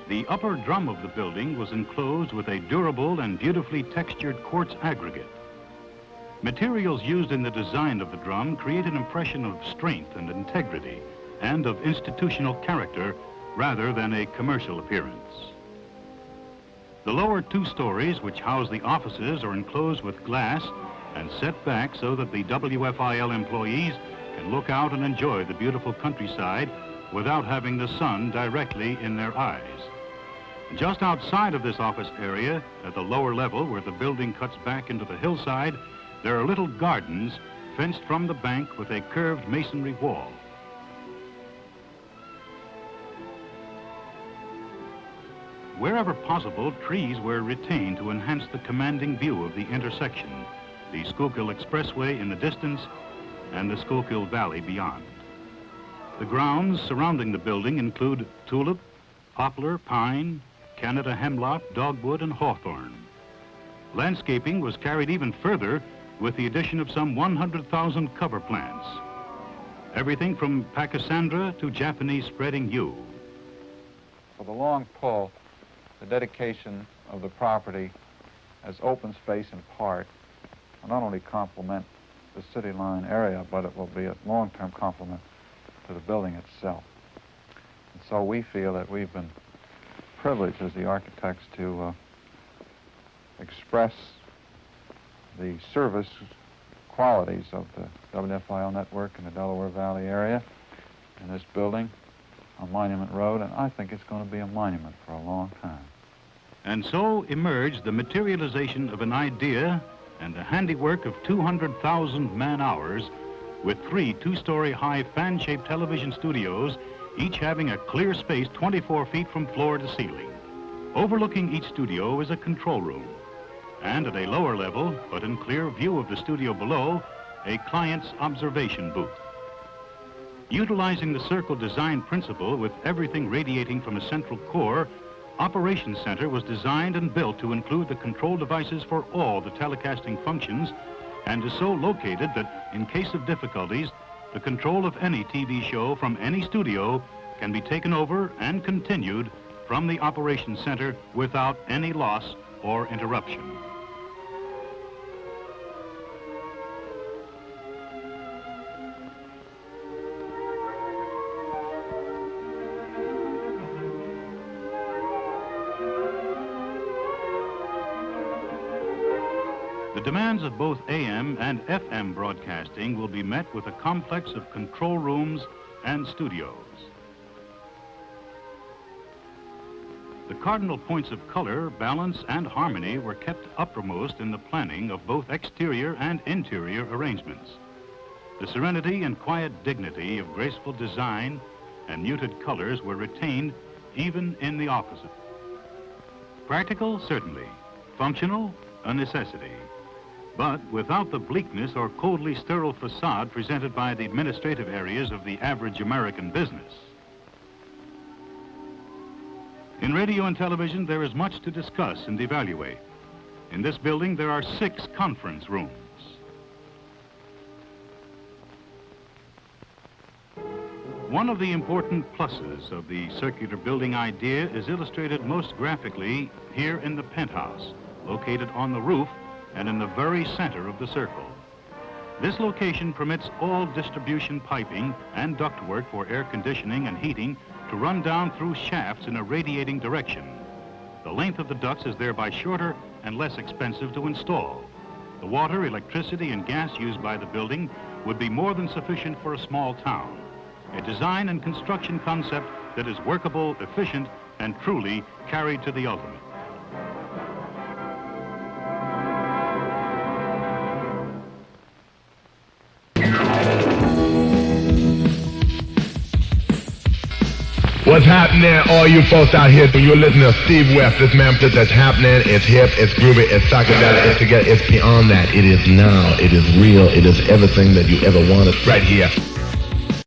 The upper drum of the building was enclosed with a durable and beautifully textured quartz aggregate. Materials used in the design of the drum create an impression of strength and integrity and of institutional character rather than a commercial appearance. The lower 2 stories, which house the offices, are enclosed with glass and set back so that the WFIL employees can look out and enjoy the beautiful countryside without having the sun directly in their eyes. Just outside of this office area, at the lower level where the building cuts back into the hillside, there are little gardens fenced from the bank with a curved masonry wall. Wherever possible, trees were retained to enhance the commanding view of the intersection, the Schuylkill Expressway in the distance and the Schuylkill Valley beyond. The grounds surrounding the building include tulip, poplar, pine, Canada hemlock, dogwood, and hawthorn. Landscaping was carried even further with the addition of some 100,000 cover plants. Everything from pachysandra to Japanese spreading yew. For the long pull, the dedication of the property as open space in part will not only complement the city line area, but it will be a long-term complement to the building itself. And so we feel that we've been privileged as the architects to express the service qualities of the WFIL network in the Delaware Valley area in this building on Monument Road, and I think it's going to be a monument for a long time. And so emerged the materialization of an idea and the handiwork of 200,000 man-hours with 3 2-story high fan-shaped television studios, each having a clear space 24 feet from floor to ceiling. Overlooking each studio is a control room, and at a lower level, but in clear view of the studio below, a client's observation booth. Utilizing the circle design principle with everything radiating from a central core, Operations Center was designed and built to include the control devices for all the telecasting functions and is so located that in case of difficulties, the control of any TV show from any studio can be taken over and continued from the Operations Center without any loss or interruption. The demands of both AM and FM broadcasting will be met with a complex of control rooms and studios. The cardinal points of color, balance, and harmony were kept uppermost in the planning of both exterior and interior arrangements. The serenity and quiet dignity of graceful design and muted colors were retained even in the opposite. Practical, certainly. Functional, a necessity. But without the bleakness or coldly sterile facade presented by the administrative areas of the average American business. In radio and television, there is much to discuss and evaluate. In this building, there are 6 conference rooms. One of the important pluses of the circular building idea is illustrated most graphically here in the penthouse, located on the roof and in the very center of the circle. This location permits all distribution piping and ductwork for air conditioning and heating to run down through shafts in a radiating direction. The length of the ducts is thereby shorter and less expensive to install. The water, electricity, and gas used by the building would be more than sufficient for a small town. A design and construction concept that is workable, efficient, and truly carried to the ultimate. What's happening, all you folks out here? You're listening to Steve West. This man says that's happening. It's hip, it's groovy, it's psychedelic, it's together, it's beyond that. It is now, it is real, it is everything that you ever wanted right here.